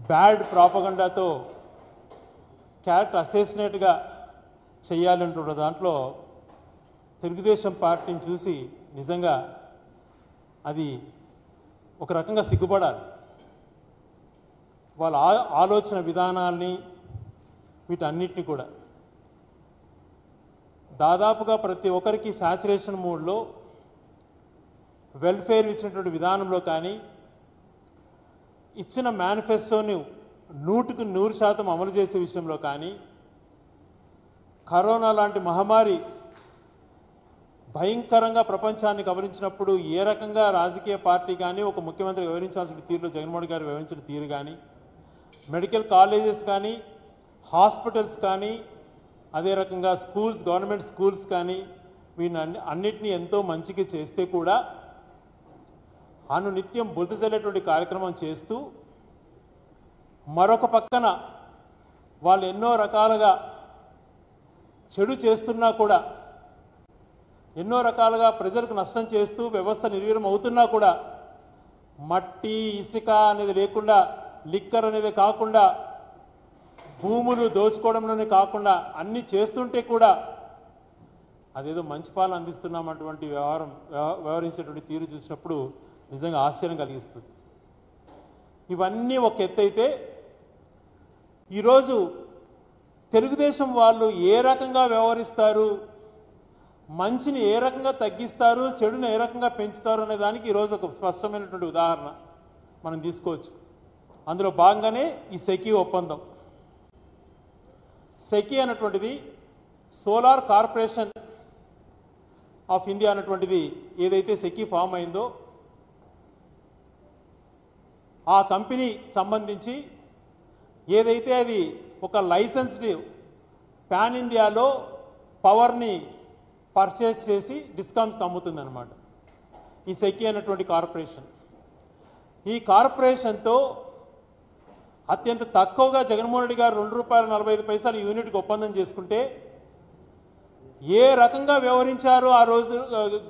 Bad ప్రాపగండాతో character అసెసినేట్గా చేయాలంటున్న దాంట్లో తెలుగుదేశం పార్టీని చూసి నిజంగా అది ఒక రకంగా సిగ్గుపడాలి. వాళ్ళ ఆలోచన విధానాల్ని వీటన్నిటిని కూడా దాదాపుగా ప్రతి ఒక్కరికి సాచురేషన్ మూడ్లో వెల్ఫేర్ ఇచ్చినటువంటి విధానంలో కానీ ఇచ్చిన మేనిఫెస్టోని 100% అమలు చేసే విషయంలో కానీ కరోనా లాంటి మహమ్మారి భయంకరంగా ప్రపంచాన్ని గమనించినప్పుడు ఏ రకంగా రాజకీయ పార్టీ కానీ ఒక ముఖ్యమంత్రి వివరించాల్సిన తీరులో జగన్మోహన్ గారు వివరించిన తీరు కానీ మెడికల్ కాలేజెస్ కానీ హాస్పిటల్స్ కానీ అదే రకంగా స్కూల్స్ గవర్నమెంట్ స్కూల్స్ కానీ వీటిని అన్నిటినీ ఎంతో మంచిగా చేస్తే కూడా అనునిత్యం బురద చల్లేటువంటి కార్యక్రమం చేస్తూ మరొక పక్కన వాళ్ళు ఎన్నో రకాలుగా చెడు చేస్తున్నా కూడా ఎన్నో రకాలుగా ప్రజలకు నష్టం చేస్తూ వ్యవస్థ నిర్వీర్యం అవుతున్నా కూడా మట్టి ఇసుక అనేది లేకుండా లిక్కర్ అనేది కాకుండా భూములు దోచుకోవడంలోనే కాకుండా అన్నీ చేస్తుంటే కూడా అదేదో మంచి పాలన అందిస్తున్నామన్నటువంటి వ్యవహరించేటువంటి తీరు చూసినప్పుడు నిజంగా ఆశ్చర్యం కలిగిస్తుంది. ఇవన్నీ ఒక ఎత్తైతే ఈరోజు తెలుగుదేశం వాళ్ళు ఏ రకంగా వ్యవహరిస్తారు, మంచిని ఏ రకంగా తగ్గిస్తారు, చెడుని ఏ రకంగా పెంచుతారు అనే దానికి ఈరోజు ఒక స్పష్టమైనటువంటి ఉదాహరణ మనం తీసుకోవచ్చు. అందులో భాగంగానే ఈ సెకీ ఒప్పందం. సెకీ అన్నటువంటిది సోలార్ కార్పొరేషన్ ఆఫ్ ఇండియా అన్నటువంటిది ఏదైతే సెకీ ఫామ్ అయిందో ఆ కంపెనీ సంబంధించి ఏదైతే అది ఒక లైసెన్స్డ్ పాన్ ఇండియాలో పవర్ని పర్చేస్ చేసి డిస్కామ్స్కి అమ్ముతుందన్నమాట ఈ సెకీ అన్నటువంటి కార్పొరేషన్. ఈ కార్పొరేషన్తో అత్యంత తక్కువగా జగన్మోహన్ రెడ్డి గారు ₹2.45 యూనిట్కి ఒప్పందం చేసుకుంటే ఏ రకంగా వ్యవహరించారో ఆ రోజు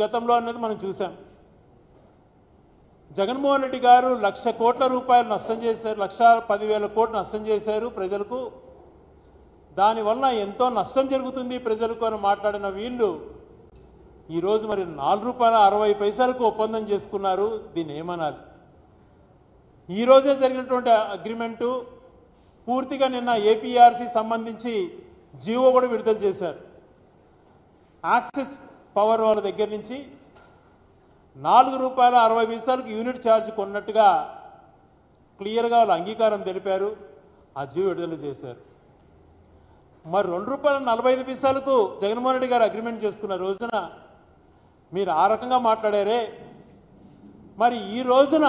గతంలో అన్నది మనం చూసాం. జగన్మోహన్ రెడ్డి గారు ₹1,00,000 కోట్ల నష్టం చేశారు, 1,10,000 కోట్లు నష్టం చేశారు ప్రజలకు. దానివల్ల ఎంతో నష్టం జరుగుతుంది ప్రజలకు అని మాట్లాడిన వీళ్ళు ఈరోజు మరి ₹4.60 ఒప్పందం చేసుకున్నారు. దీన్ని ఏమనాలి? ఈరోజే జరిగినటువంటి అగ్రిమెంటు పూర్తిగా నిన్న ఏపీఆర్సీ సంబంధించి జీవో కూడా విడుదల చేశారు. యాక్సిస్ పవర్ వాళ్ళ దగ్గర నుంచి ₹4.60 యూనిట్ ఛార్జ్ కొన్నట్టుగా క్లియర్గా వాళ్ళు అంగీకారం తెలిపారు. ఆ జీవో విడుదల చేశారు. మరి ₹2.45 జగన్మోహన్ రెడ్డి గారు అగ్రిమెంట్ చేసుకున్న రోజున మీరు ఆ రకంగా మాట్లాడారే, మరి ఈ రోజున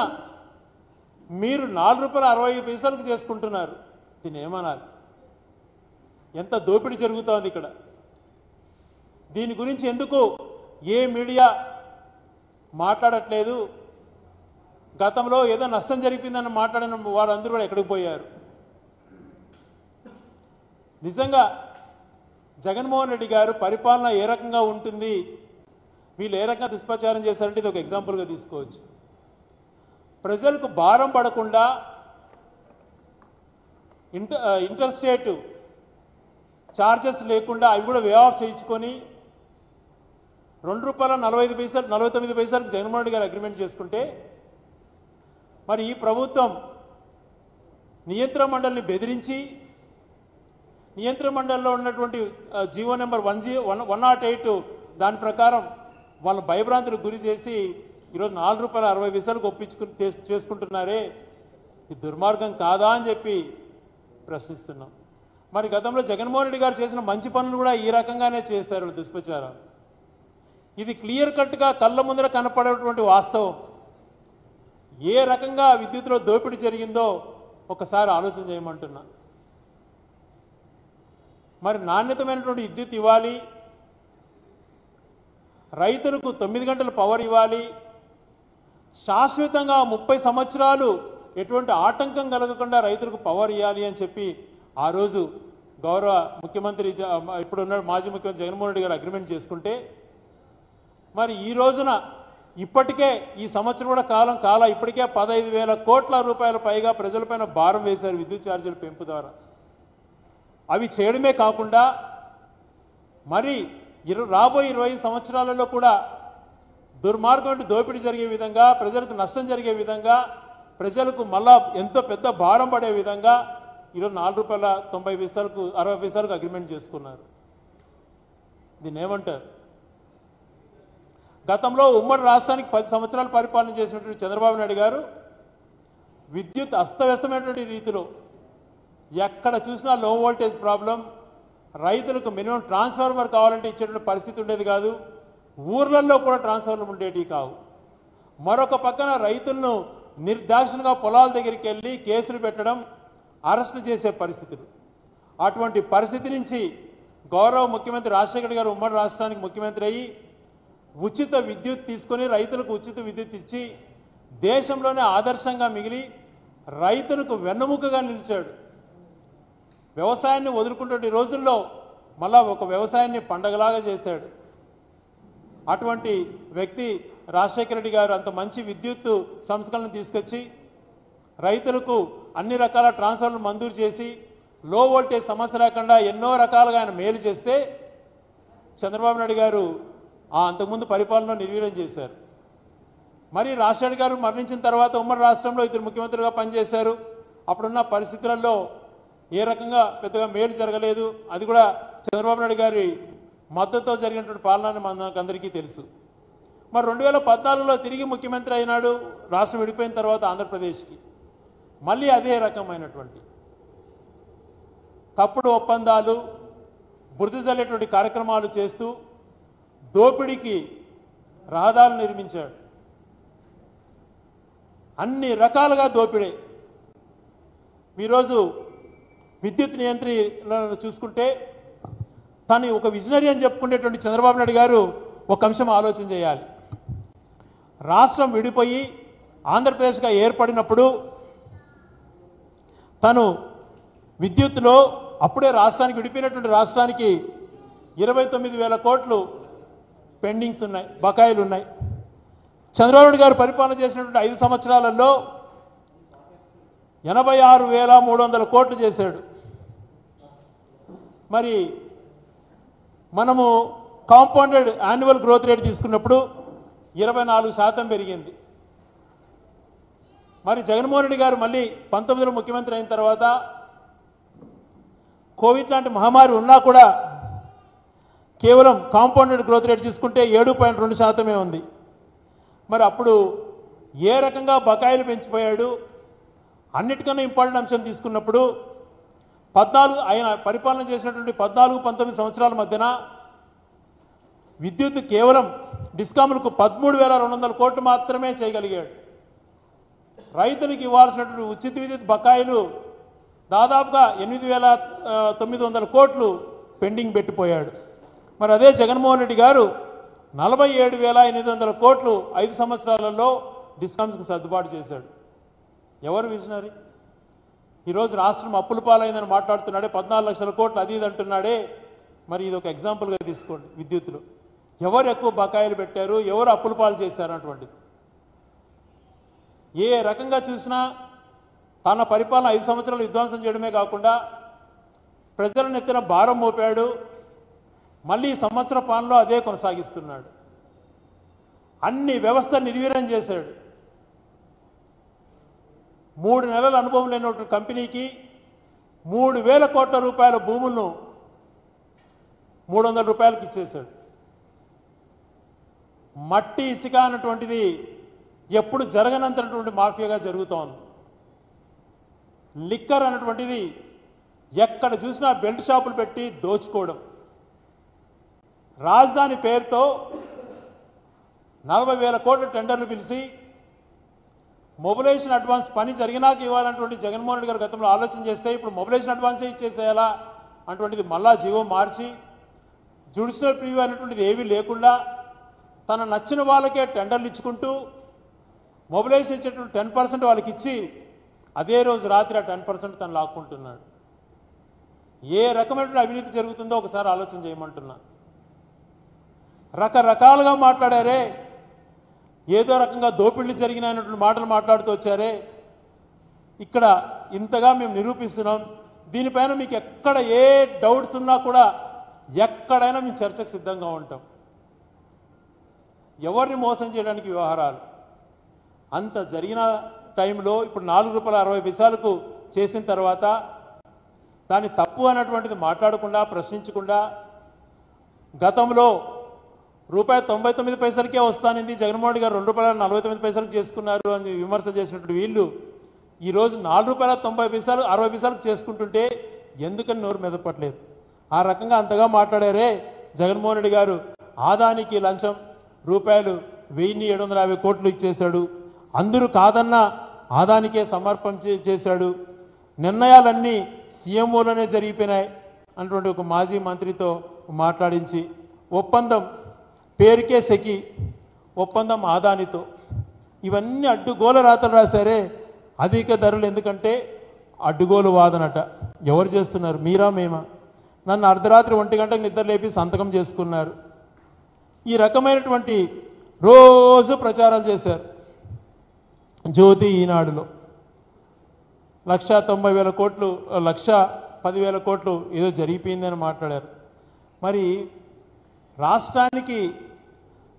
మీరు ₹4.60 చేసుకుంటున్నారు. దీన్ని ఏమనాలి? ఎంత దోపిడీ జరుగుతోంది ఇక్కడ. దీని గురించి ఎందుకు ఏ మీడియా మాట్లాడట్లేదు? గతంలో ఏదో నష్టం జరిగిందని మాట్లాడిన వారందరూ కూడా ఎక్కడికి పోయారు? నిజంగా జగన్మోహన్ రెడ్డి గారు పరిపాలన ఏ రకంగా ఉంటుంది, వీళ్ళు ఏ రకంగా దుష్ప్రచారం చేశారంటే ఇది ఒక ఎగ్జాంపుల్గా తీసుకోవచ్చు. ప్రజలకు భారం పడకుండా ఇంటర్ స్టేట్ ఛార్జెస్ లేకుండా అవి కూడా వే ఆఫ్ చేయించుకొని ₹2.49 జగన్మోహన్ రెడ్డి గారు అగ్రిమెంట్ చేసుకుంటే మరి ఈ ప్రభుత్వం నియంత్రణ మండలిని బెదిరించి నియంత్రణ మండలిలో ఉన్నటువంటి జీవో నెంబర్ 108 దాని ప్రకారం వాళ్ళ భయభ్రాంతులకు గురి చేసి ఈరోజు ₹4.60 చేసుకుంటున్నారే, ఇది దుర్మార్గం కాదా అని చెప్పి ప్రశ్నిస్తున్నాం. మరి గతంలో జగన్మోహన్ రెడ్డి గారు చేసిన మంచి పనులు కూడా ఈ రకంగానే చేశారు దుష్ప్రచారం. ఇది క్లియర్ కట్గా కళ్ళ ముందర కనపడేటువంటి వాస్తవం. ఏ రకంగా విద్యుత్లో దోపిడీ జరిగిందో ఒకసారి ఆలోచన చేయమంటున్నా. మరి నాణ్యతమైనటువంటి విద్యుత్ ఇవ్వాలి, రైతులకు 9 గంటల పవర్ ఇవ్వాలి, శాశ్వతంగా 30 సంవత్సరాలు ఎటువంటి ఆటంకం కలగకుండా రైతులకు పవర్ ఇవ్వాలి అని చెప్పి ఆ రోజు గౌరవ ముఖ్యమంత్రి ఇప్పుడున్న మాజీ ముఖ్యమంత్రి జగన్మోహన్ రెడ్డి గారు అగ్రిమెంట్ చేసుకుంటే మరి ఈ రోజున ఇప్పటికే ఈ సంవత్సరం కూడా కాలం ఇప్పటికే 15,000 కోట్ల రూపాయల పైగా ప్రజలపైన భారం వేశారు విద్యుత్ ఛార్జీల పెంపు ద్వారా. అవి చేయడమే కాకుండా మరి రాబోయే 20 సంవత్సరాలలో కూడా దుర్మార్గం దోపిడీ జరిగే విధంగా, ప్రజలకు నష్టం జరిగే విధంగా, ప్రజలకు మళ్ళా ఎంతో పెద్ద భారం పడే విధంగా ఈరోజు ₹4.90 60 అగ్రిమెంట్ చేసుకున్నారు. దీన్ని ఏమంటారు? గతంలో ఉమ్మడి రాష్ట్రానికి 10 సంవత్సరాలు పరిపాలన చేసినటువంటి చంద్రబాబు నాయుడు గారు విద్యుత్ అస్తవ్యస్తమైనటువంటి రీతిలో ఎక్కడ చూసినా లో వోల్టేజ్ ప్రాబ్లం, రైతులకు మినిమం ట్రాన్స్ఫార్మర్ కావాలంటే ఇచ్చేటువంటి పరిస్థితి ఉండేది కాదు, ఊర్లలో కూడా ట్రాన్స్ఫార్మర్ ఉండేటివి కావు. మరొక పక్కన రైతులను నిర్దాక్షిణంగా పొలాల దగ్గరికి వెళ్ళి కేసులు పెట్టడం, అరెస్టు చేసే పరిస్థితులు. అటువంటి పరిస్థితి నుంచి గౌరవ ముఖ్యమంత్రి రాజశేఖర గారు ఉమ్మడి రాష్ట్రానికి ముఖ్యమంత్రి అయ్యి ఉచిత విద్యుత్ తీసుకొని రైతులకు ఉచిత విద్యుత్ ఇచ్చి దేశంలోనే ఆదర్శంగా మిగిలి రైతులకు వెన్నెముకగా నిలిచాడు. వ్యవసాయాన్ని వదులుకుంటున్న రోజుల్లో మళ్ళా ఒక వ్యవసాయాన్ని పండగలాగా చేశాడు. అటువంటి వ్యక్తి రాజశేఖర రెడ్డి గారు అంత మంచి విద్యుత్ సంస్కరణను తీసుకొచ్చి రైతులకు అన్ని రకాల ట్రాన్స్ఫార్మర్లు మంజూరు చేసి లో వోల్టేజ్ సమస్య లేకుండా ఎన్నో రకాలుగా ఆయన మేలు చేస్తే చంద్రబాబు నాయుడు గారు అంతకుముందు పరిపాలనలో నిర్వీర్యం చేశారు. మరి రాజశేఖర గారు మరణించిన తర్వాత ఉమ్మడి రాష్ట్రంలో ఇద్దరు ముఖ్యమంత్రిగా పనిచేశారు. అప్పుడున్న పరిస్థితులలో ఏ రకంగా పెద్దగా మేలు జరగలేదు. అది కూడా చంద్రబాబు నాయుడు గారి మద్దతుతో జరిగినటువంటి పాలన మనకు అందరికీ తెలుసు. మరి 2014లో తిరిగి ముఖ్యమంత్రి అయినాడు. రాష్ట్రం విడిపోయిన తర్వాత ఆంధ్రప్రదేశ్కి మళ్ళీ అదే రకమైనటువంటి తప్పుడు ఒప్పందాలు, బురద జల్లేటువంటి కార్యక్రమాలు చేస్తూ దోపిడీకి రహదారులు నిర్మించాడు. అన్ని రకాలుగా దోపిడే. ఈరోజు విద్యుత్ నియంత్రణను చూసుకుంటే తను ఒక విజనరీ అని చెప్పుకునేటువంటి చంద్రబాబు నాయుడు గారు ఒక అంశం ఆలోచన చేయాలి. రాష్ట్రం విడిపోయి ఆంధ్రప్రదేశ్గా ఏర్పడినప్పుడు తను విద్యుత్తులో అప్పుడే రాష్ట్రానికి విడిపోయినటువంటి రాష్ట్రానికి 29,000 కోట్లు పెండింగ్స్ ఉన్నాయి, బకాయిలు ఉన్నాయి. చంద్రబాబు నాయుడు గారు పరిపాలన చేసినటువంటి 5 సంవత్సరాలలో 86,300 కోట్లు చేశాడు. మరి మనము కాంపౌండెడ్ యాన్యువల్ గ్రోత్ రేట్ తీసుకున్నప్పుడు 24% పెరిగింది. మరి జగన్మోహన్ రెడ్డి గారు మళ్ళీ 19లో ముఖ్యమంత్రి అయిన తర్వాత కోవిడ్ లాంటి మహమ్మారి ఉన్నా కూడా కేవలం కాంపౌండెడ్ గ్రోత్ రేట్ తీసుకుంటే 7.2% ఉంది. మరి అప్పుడు ఏ రకంగా బకాయిలు పెంచిపోయాడు? అన్నిటికన్నా ఇంపార్టెంట్ అంశం తీసుకున్నప్పుడు 14 ఆయన పరిపాలన చేసినటువంటి 14-19 సంవత్సరాల మధ్యన విద్యుత్ కేవలం డిస్కాములకు 13,200 కోట్లు మాత్రమే చేయగలిగాడు. రైతులకు ఇవ్వాల్సినటువంటి ఉచిత విద్యుత్ బకాయిలు దాదాపుగా 8,900 కోట్లు పెండింగ్ పెట్టిపోయాడు. మరి అదే జగన్మోహన్ రెడ్డి గారు 47,800 కోట్లు 5 సంవత్సరాలలో డిస్కామ్స్కి సర్దుబాటు చేశాడు. ఎవరు విజనరీ? ఈరోజు రాష్ట్రం అప్పుల పాలైందని మాట్లాడుతున్నాడే, 14 లక్షల కోట్లు అది ఇది అంటున్నాడే. మరి ఇది ఒక ఎగ్జాంపుల్గా తీసుకోండి. విద్యుత్తులో ఎవరు ఎక్కువ బకాయిలు పెట్టారు, ఎవరు అప్పుల పాలు చేశారు అటువంటిది. ఏ రకంగా చూసినా తన పరిపాలన 5 సంవత్సరాలు విధ్వంసం చేయడమే కాకుండా ప్రజలను ఎత్తిన భారం మోపాడు. మళ్ళీ సంవత్సర పాలనలో అదే కొనసాగిస్తున్నాడు. అన్ని వ్యవస్థ నిర్వీర్యం చేశాడు. 3 నెలల అనుభవం లేనటువంటి కంపెనీకి 3,000 కోట్ల రూపాయల భూములను 300 రూపాయలకి ఇచ్చేశాడు. మట్టి ఇసుక అన్నటువంటిది ఎప్పుడు జరగనంతటువంటి మాఫియాగా జరుగుతోంది. లిక్కర్ అన్నటువంటిది ఎక్కడ చూసినా బెల్ట్ షాపులు పెట్టి దోచుకోవడం. రాజధాని పేరుతో 40,000 కోట్ల టెండర్లు పిలిచి మొబిలైజేషన్ అడ్వాన్స్ పని జరిగినాక ఇవ్వాలన్నటువంటి జగన్మోహన్ రెడ్డి గారు గతంలో ఆలోచన చేస్తే ఇప్పుడు మొబిలైజేషన్ అడ్వాన్సే ఇచ్చేసేయాలా అటువంటిది మళ్ళా జీవో మార్చి జ్యుడిషియల్ ప్రివ్యూ అనేటువంటిది ఏమీ లేకుండా తన నచ్చిన వాళ్ళకే టెండర్లు ఇచ్చుకుంటూ మొబిలైజేషన్ ఇచ్చేటువంటి 10% వాళ్ళకి ఇచ్చి అదే రోజు రాత్రి ఆ 10% తను లాక్కుంటున్నాడు. ఏ రకమైనటువంటి అవినీతి జరుగుతుందో ఒకసారి ఆలోచన చేయమంటున్నా. రకరకాలుగా మాట్లాడారే. ఏదో రకంగా దోపిళ్ళు జరిగినటువంటి మాటలు మాట్లాడుతూ వచ్చారే, ఇక్కడ ఇంతగా మేము నిరూపిస్తున్నాం. దీనిపైన మీకు ఎక్కడ ఏ డౌట్స్ ఉన్నా కూడా ఎక్కడైనా మేము చర్చకు సిద్ధంగా ఉంటాం. ఎవరిని మోసం చేయడానికి వ్యవహారాలు అంత జరిగిన టైంలో ఇప్పుడు ₹4.60 చేసిన తర్వాత దాన్ని తప్పు అన్నటువంటిది మాట్లాడకుండా ప్రశ్నించకుండా గతంలో ₹99 వస్తానింది జగన్మోహన్ రెడ్డి గారు ₹2.49 చేసుకున్నారు అని విమర్శ చేసినటువంటి వీళ్ళు ఈరోజు ₹4.90 చేసుకుంటుంటే ఎందుకని నోరు మెదపట్లేదు? ఆ రకంగా అంతగా మాట్లాడారే జగన్మోహన్ రెడ్డి గారు. ఆదానికి లంచం ₹1,750 ఇచ్చేశాడు. అందరూ కాదన్న ఆదానికే సమర్పణ చేశాడు. నిర్ణయాలన్నీ సీఎంఓలోనే జరిగిపోయినాయి అన్నటువంటి ఒక మాజీ మంత్రితో మాట్లాడించి ఒప్పందం పేరుకే సెకి ఒప్పందం ఆదానితో ఇవన్నీ అడ్డుగోల రాతలు రాశారే. అధిక ధరలు ఎందుకంటే అడ్డుగోలు వాదనట. ఎవరు చేస్తున్నారు? మీరా మేమా? నన్ను అర్ధరాత్రి 1 గంటకు నిద్ర లేపి సంతకం చేసుకున్నారు. ఈ రకమైనటువంటి రోజు ప్రచారాలు చేశారు. జ్యోతి ఈనాడులో ₹1,90,000 ₹1,10,000 ఏదో జరిగిపోయిందని మాట్లాడారు. మరి రాష్ట్రానికి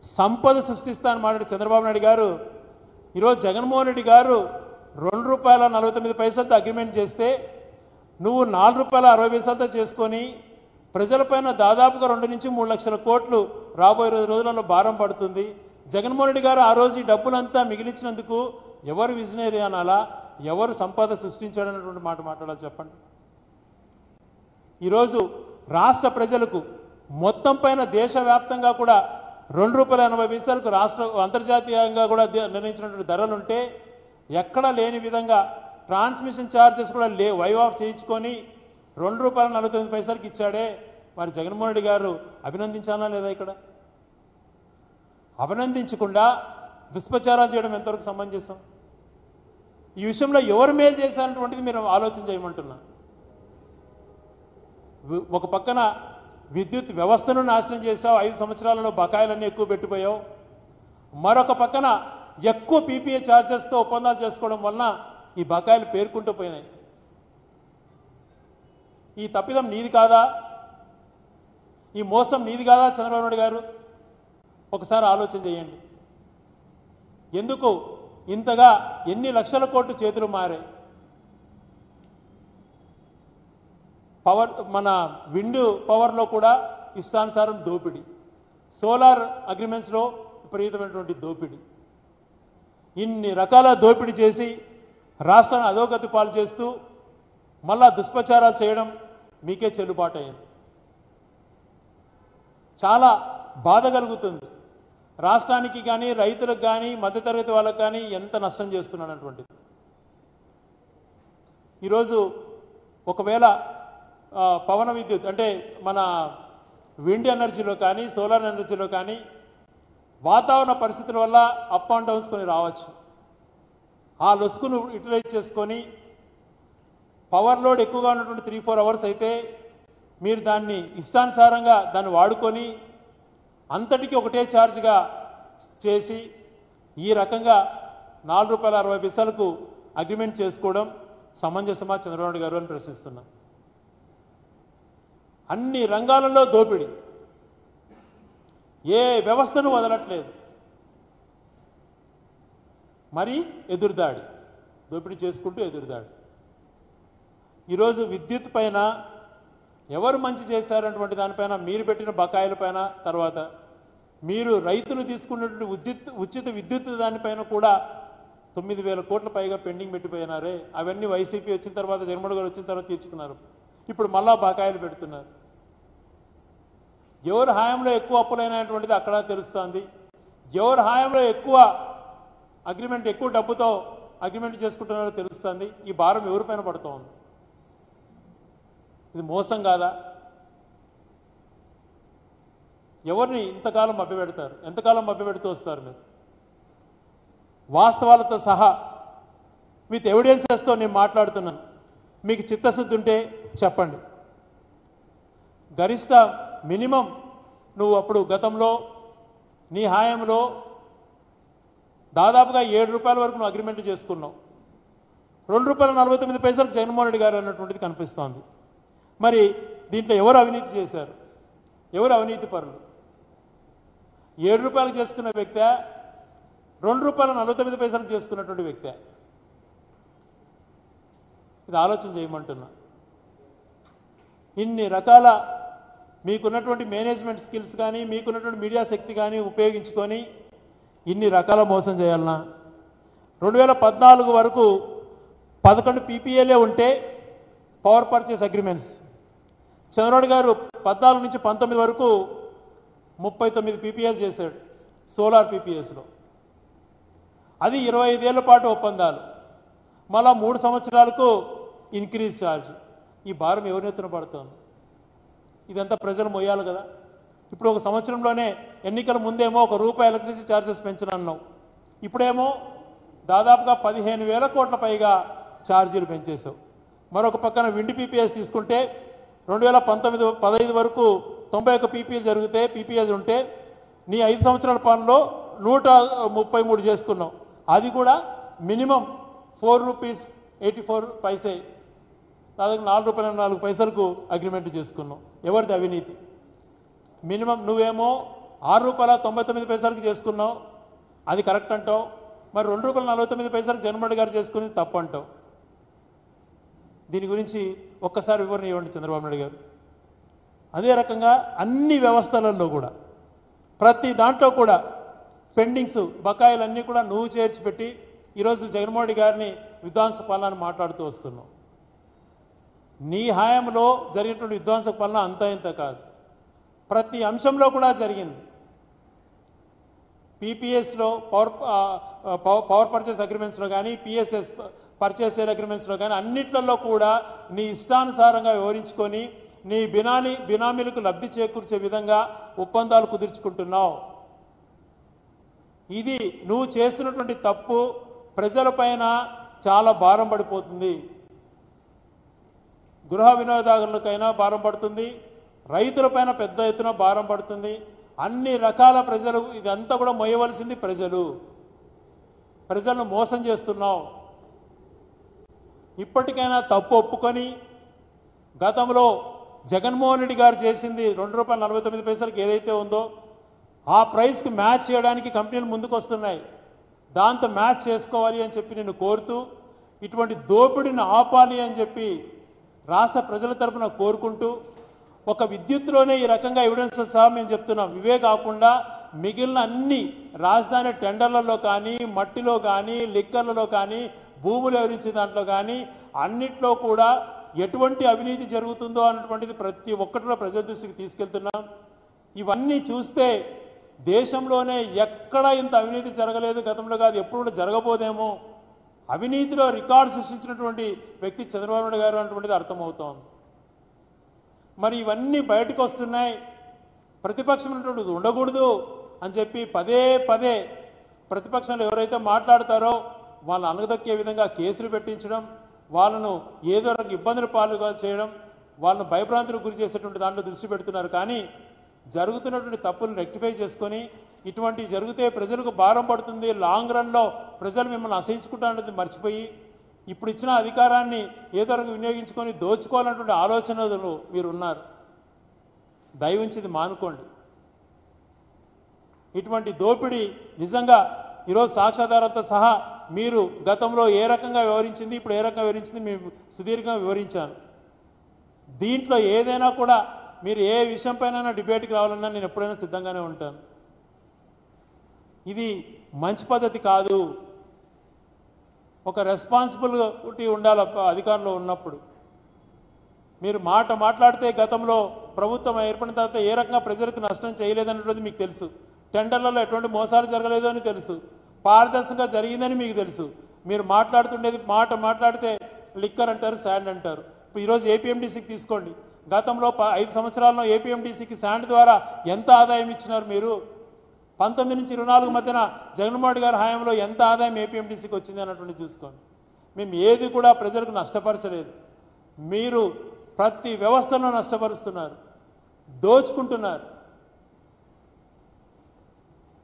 సంపద సృష్టిస్తానని మాట్లాడి చంద్రబాబు నాయుడు గారు ఈరోజు జగన్మోహన్ రెడ్డి గారు ₹2.49 అగ్రిమెంట్ చేస్తే నువ్వు ₹4.60 చేసుకొని ప్రజలపైన దాదాపుగా 2 నుంచి 3 లక్షల కోట్లు రాబోయే రోజులలో భారం పడుతుంది. జగన్మోహన్ రెడ్డి గారు ఆ రోజు ఈ డబ్బులంతా మిగిలించినందుకు ఎవరు విజనరీ అనాలా, ఎవరు సంపద సృష్టించాడన్నటువంటి మాట మాట్లాడాలి చెప్పండి. ఈరోజు రాష్ట్ర ప్రజలకు మొత్తం పైన దేశవ్యాప్తంగా కూడా ₹2.80 రాష్ట్ర అంతర్జాతీయంగా కూడా నిర్ణయించినటువంటి ధరలుంటే ఎక్కడా లేని విధంగా ట్రాన్స్మిషన్ ఛార్జెస్ కూడా వైవ్ ఆఫ్ చేయించుకొని ₹2.49 ఇచ్చాడే. మరి జగన్మోహన్ రెడ్డి గారు అభినందించాలా లేదా? ఇక్కడ అభినందించకుండా దుష్ప్రచారాలు చేయడం ఎంతవరకు సమంజసం? ఈ విషయంలో ఎవరు మేలు చేశారన్నటువంటిది మీరు ఆలోచన చేయమంటున్నా. ఒక పక్కన విద్యుత్ వ్యవస్థను నాశనం చేసావు, 5 సంవత్సరాలలో బకాయిలన్నీ ఎక్కువ పెట్టిపోయావు. మరొక పక్కన ఎక్కువ పీపీఏ ఛార్జెస్తో ఒప్పందాలు చేసుకోవడం వలన ఈ బకాయిలు పేర్కొంటూ పోయినాయి. ఈ తప్పిదం నీది కాదా? ఈ మోసం నీది కాదా చంద్రబాబు నాయుడు గారు? ఒకసారి ఆలోచన చేయండి. ఎందుకు ఇంతగా ఎన్ని లక్షల కోట్లు చేతులు మారాయి? మన విండ్ పవర్లో కూడా ఇష్టానుసారం దోపిడీ, సోలార్ అగ్రిమెంట్స్లో విపరీతమైనటువంటి దోపిడీ, ఇన్ని రకాల దోపిడీ చేసి రాష్ట్రాన్ని అధోగతి పాలు చేస్తూ మళ్ళా దుష్ప్రచారాలు చేయడం మీకే చెల్లుబాటు అయింది. చాలా బాధ కలుగుతుంది. రాష్ట్రానికి కానీ రైతులకు కానీ మధ్యతరగతి వాళ్ళకి కానీ ఎంత నష్టం చేస్తున్నాడన్నటువంటిది. ఈరోజు ఒకవేళ పవన విద్యుత్ అంటే మన విండ్ ఎనర్జీలో కానీ సోలార్ ఎనర్జీలో కానీ వాతావరణ పరిస్థితుల వల్ల అప్ అండ్ డౌన్స్ కొని రావచ్చు. ఆ లొసుకును యూటిలైజ్ చేసుకొని పవర్ లోడ్ ఎక్కువగా ఉన్నటువంటి 3-4 అవర్స్ అయితే మీరు దాన్ని ఇష్టానుసారంగా దాన్ని వాడుకొని అంతటికి ఒకటే ఛార్జ్గా చేసి ఈ రకంగా ₹4.60 అగ్రిమెంట్ చేసుకోవడం సమంజసమా చంద్రబాబు నాయుడు గారు అని ప్రశ్నిస్తున్నాం. అన్ని రంగాలలో దోపిడీ, ఏ వ్యవస్థను వదలట్లేదు. మరి ఎదురుదాడి, దోపిడీ చేసుకుంటూ ఎదురుదాడి. ఈరోజు విద్యుత్ పైన ఎవరు మంచి చేశారన్నటువంటి దానిపైన మీరు పెట్టిన బకాయిల పైన, తర్వాత మీరు రైతులు తీసుకున్నటువంటి ఉచిత విద్యుత్ దానిపైన కూడా 9,000 కోట్ల పైగా పెండింగ్ పెట్టిపోయినారే. అవన్నీ వైసీపీ వచ్చిన తర్వాత జగన్మోహన్ గారు వచ్చిన తర్వాత తీర్చుకున్నారు. ఇప్పుడు మళ్ళా బకాయిలు పెడుతున్నారు. ఎవరు హాయంలో ఎక్కువ అప్పులైనటువంటిది అక్కడ తెలుస్తుంది. ఎవరు హాయంలో ఎక్కువ అగ్రిమెంట్ ఎక్కువ డబ్బుతో అగ్రిమెంట్ చేసుకుంటున్నారో తెలుస్తుంది. ఈ భారం ఎవరిపైన పడుతూ ఉంది? ఇది మోసం కాదా? ఎవరిని ఇంతకాలం మభ్యపెడతారు? ఎంతకాలం మభ్యపెడుతూ వస్తారు? మీరు వాస్తవాలతో సహా విత్ ఎవిడెన్సెస్తో నేను మాట్లాడుతున్నాను. మీకు చిత్తశుద్ధి ఉంటే చెప్పండి. గరిష్ట మినిమం నువ్వు అప్పుడు గతంలో నీ హాయంలో దాదాపుగా 7 రూపాయల వరకు నువ్వు అగ్రిమెంట్ చేసుకున్నావు. ₹2.49 జగన్మోహన్ రెడ్డి గారు అన్నటువంటిది కనిపిస్తోంది. మరి దీంట్లో ఎవరు అవినీతి చేశారు? ఎవరు అవినీతి పరులు? 7 రూపాయలకు చేసుకున్న వ్యక్తే, ₹2.49 చేసుకున్నటువంటి వ్యక్తే. ఇది ఆలోచన చేయమంటున్నా. ఇన్ని రకాల మీకున్నటువంటి మేనేజ్మెంట్ స్కిల్స్ కానీ మీకున్నటువంటి మీడియా శక్తి కానీ ఉపయోగించుకొని ఇన్ని రకాల మోసం చేయాలన్నా? 2014 వరకు 11 పీపీఏలే ఉంటే పవర్ పర్చేస్ అగ్రిమెంట్స్. చంద్రబాబు గారు 14 నుంచి 19 వరకు 39 పీపీఏలు చేశాడు సోలార్ పీపీఎస్లో. అది 25 ఏళ్ల పాటు ఒప్పందాలు, మళ్ళా 3 సంవత్సరాలకు ఇంక్రీజ్ ఛార్జ్. ఈ భారం ఎవరి ఎత్తున పడుతుంది? ఇదంతా ప్రజలు మొయ్యాలి కదా. ఇప్పుడు ఒక సంవత్సరంలోనే ఎన్నికల ముందేమో ₹1 ఎలక్ట్రిసిటీ ఛార్జెస్ పెంచనన్నావు, ఇప్పుడేమో దాదాపుగా 15,000 కోట్ల పైగా ఛార్జీలు పెంచేసావు. మరొక పక్కన విండ్ పీపీఎస్ తీసుకుంటే 2019-15 వరకు 91 పీపీఎలు ఉంటే నీ 5 సంవత్సరాల పాలనలో 133 చేసుకున్నావు. అది కూడా మినిమం ₹4.84, దాదాపు ₹4.04 అగ్రిమెంట్ చేసుకున్నావు. ఎవరిది అవినీతి? మినిమం నువ్వేమో ₹6.99 చేసుకున్నావు, అది కరెక్ట్ అంటావు. మరి ₹2.49 జగన్మోహన్ రెడ్డి గారు చేసుకుని తప్పు అంటావు. దీని గురించి ఒక్కసారి వివరణ ఇవ్వండి చంద్రబాబు నాయుడు గారు. అదే రకంగా అన్ని వ్యవస్థలలో కూడా ప్రతి దాంట్లో కూడా పెండింగ్స్ బకాయిలన్నీ కూడా నువ్వు చేర్చిపెట్టి ఈరోజు జగన్మోహన్ రెడ్డి గారిని విధ్వంస పాలన మాట్లాడుతూ వస్తున్నావు. నీ హయాంలో జరిగినటువంటి విధ్వంస పాలన అంతా ఇంత కాదు, ప్రతి అంశంలో కూడా జరిగింది. పీపీఎస్లో పవర్ పర్చేస్ అగ్రిమెంట్స్లో కానీ పిఎస్ఎస్ పర్చేస్ సేల్ అగ్రిమెంట్స్లో కానీ అన్నిట్లలో కూడా నీ ఇష్టానుసారంగా వివరించుకొని నీ బినామీలకు లబ్ధి చేకూర్చే విధంగా ఒప్పందాలు కుదుర్చుకుంటున్నావు. ఇది నువ్వు చేస్తున్నటువంటి తప్పు ప్రజలపైన చాలా భారం పడిపోతుంది. గృహ వినియోగదారులకైనా భారం పడుతుంది, రైతులపైన పెద్ద ఎత్తున భారం పడుతుంది. అన్ని రకాల ప్రజలు ఇదంతా కూడా మోయవలసింది ప్రజలను మోసం చేస్తున్నావు. ఇప్పటికైనా తప్పు ఒప్పుకొని గతంలో జగన్మోహన్ రెడ్డి గారు చేసింది ₹2.49 ఏదైతే ఉందో ఆ ప్రైస్కి మ్యాచ్ చేయడానికి కంపెనీలు ముందుకు వస్తున్నాయి. దాంతో మ్యాచ్ చేసుకోవాలి అని చెప్పి నేను కోరుతూ ఇటువంటి దోపిడీని ఆపాలి అని చెప్పి రాష్ట్ర ప్రజల తరపున కోరుకుంటూ ఒక విద్యుత్తులోనే ఈ రకంగా ఎవిడెన్స్ సహా మేము చెప్తున్నాం. ఇవే కాకుండా మిగిలిన అన్ని రాజధాని టెండర్లలో కానీ మట్టిలో కానీ లిక్కర్లలో కానీ భూములు వివరించే దాంట్లో కానీ అన్నిట్లో కూడా ఎటువంటి అవినీతి జరుగుతుందో అన్నటువంటిది ప్రతి ఒక్కటిలో ప్రజల దృష్టికి తీసుకెళ్తున్నాం. ఇవన్నీ చూస్తే దేశంలోనే ఎక్కడా ఇంత అవినీతి జరగలేదు, గతంలో కాదు ఎప్పుడు కూడా జరగబోదేమో. అవినీతిలో రికార్డు సృష్టించినటువంటి వ్యక్తి చంద్రబాబు నాయుడు గారు అన్నటువంటిది అర్థమవుతోంది. మరి ఇవన్నీ బయటకు వస్తున్నాయి. ప్రతిపక్షం అన్నటువంటిది ఉండకూడదు అని చెప్పి పదే పదే ప్రతిపక్షంలో ఎవరైతే మాట్లాడతారో వాళ్ళని అనగదొక్కే విధంగా కేసులు పెట్టించడం, వాళ్ళను ఏదో రకం ఇబ్బందులు పాలుగా చేయడం, వాళ్ళను భయభ్రాంతులకు గురి చేసేటువంటి దాంట్లో దృష్టి పెడుతున్నారు. కానీ జరుగుతున్నటువంటి తప్పులను రెక్టిఫై చేసుకొని ఇటువంటి జరిగితే ప్రజలకు భారం పడుతుంది, లాంగ్ రన్లో ప్రజలు మిమ్మల్ని అసహించుకుంటారనేది మర్చిపోయి ఇప్పుడు ఇచ్చిన అధికారాన్ని ఏదో రకంగా వినియోగించుకొని దోచుకోవాలన్నటువంటి ఆలోచనలు మీరు ఉన్నారు. దయవుంచి మానుకోండి. ఇటువంటి దోపిడీ నిజంగా ఈరోజు సాక్ష్యాధారాలతో సహా మీరు గతంలో ఏ రకంగా వివరించింది, ఇప్పుడు ఏ రకంగా వివరించింది మేము సుదీర్ఘంగా వివరించాను. దీంట్లో ఏదైనా కూడా మీరు ఏ విషయం పైన డిబేట్కి రావాలన్నా నేను ఎప్పుడైనా సిద్ధంగానే ఉంటాను. ఇది మంచి పద్ధతి కాదు. ఒక రెస్పాన్సిబిలిటీ ఉండాలి అధికారంలో ఉన్నప్పుడు. మీరు మాట్లాడితే గతంలో ప్రభుత్వం ఏర్పడిన తర్వాత ఏ రకంగా ప్రజలకు నష్టం చేయలేదన్నది మీకు తెలుసు. టెండర్లలో ఎటువంటి మోసాలు జరగలేదు అని తెలుసు. పారదర్శకంగా జరిగిందని మీకు తెలుసు. మీరు మాట్లాడుతుండేది మాట్లాడితే లిక్కర్ అంటారు, శాండ్ అంటారు. ఇప్పుడు ఈరోజు ఏపీఎండీసీకి తీసుకోండి. గతంలో 5 సంవత్సరాల్లో ఏపీఎండీసీకి శాండ్ ద్వారా ఎంత ఆదాయం ఇచ్చినారు మీరు? 19 నుంచి 24 మధ్యన జగన్మోహన్ రెడ్డి గారి హయాంలో ఎంత ఆదాయం ఏపీఎండీసీకి వచ్చింది అన్నటువంటి చూసుకోండి. మేము ఏది కూడా ప్రజలకు నష్టపరచలేదు. మీరు ప్రతి వ్యవస్థను నష్టపరుస్తున్నారు, దోచుకుంటున్నారు.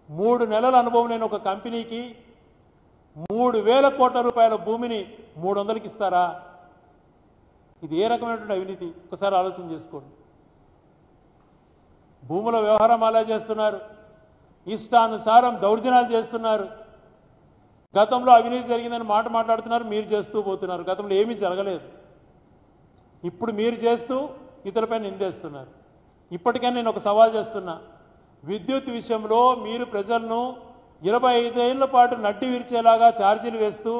3 నెలల అనుభవం నేను ఒక కంపెనీకి 3,000 కోట్ల రూపాయల భూమిని 300కి ఇస్తారా? ఇది ఏ రకమైనటువంటి అవినీతి? ఒకసారి ఆలోచన చేసుకోండి. భూముల వ్యవహారం అలా చేస్తున్నారు, ఇష్టానుసారం దౌర్జన్యాలు చేస్తున్నారు. గతంలో అవినీతి జరిగిందని మాట్లాడుతున్నారు, మీరు చేస్తూ పోతున్నారు. గతంలో ఏమీ జరగలేదు, ఇప్పుడు మీరు చేస్తూ ఇతరులపై నిందేస్తున్నారు. ఇప్పటికైనా నేను ఒక సవాల్ చేస్తున్నా, విద్యుత్ విషయంలో మీరు ప్రజలను 25 ఏళ్ల పాటు నడ్డి విరిచేలాగా ఛార్జీలు వేస్తూ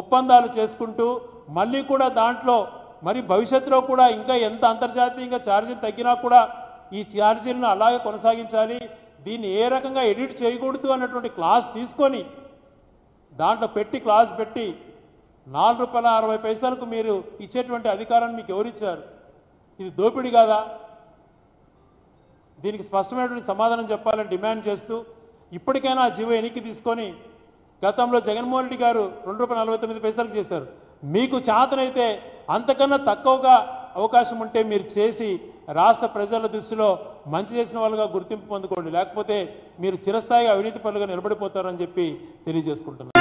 ఒప్పందాలు చేసుకుంటూ మళ్ళీ కూడా దాంట్లో మరి భవిష్యత్తులో కూడా ఇంకా ఎంత అంతర్జాతీయంగా ఛార్జీలు తగ్గినా కూడా ఈ ఛార్జీలను అలాగే కొనసాగించాలి, దీన్ని ఏ రకంగా ఎడిట్ చేయకూడదు అన్నటువంటి క్లాస్ తీసుకొని దాంట్లో క్లాస్ పెట్టి ₹4.60 మీరు ఇచ్చేటువంటి అధికారాన్ని మీకు ఎవరిచ్చారు? ఇది దోపిడీ కాదా? దీనికి స్పష్టమైనటువంటి సమాధానం చెప్పాలని డిమాండ్ చేస్తూ ఇప్పటికైనా జీవో వెనక్కి తీసుకొని, గతంలో జగన్మోహన్ రెడ్డి గారు ₹2.49 చేశారు, మీకు చేతనైతే అంతకన్నా తక్కువగా అవకాశం ఉంటే మీరు చేసి రాష్ట్ర ప్రజల దృష్టిలో మంచి చేసిన వాళ్ళుగా గుర్తింపు పొందుకోండి, లేకపోతే మీరు చిరస్థాయిగా అవినీతి పనులుగా నిలబడిపోతారని చెప్పి తెలియజేసుకుంటున్నారు.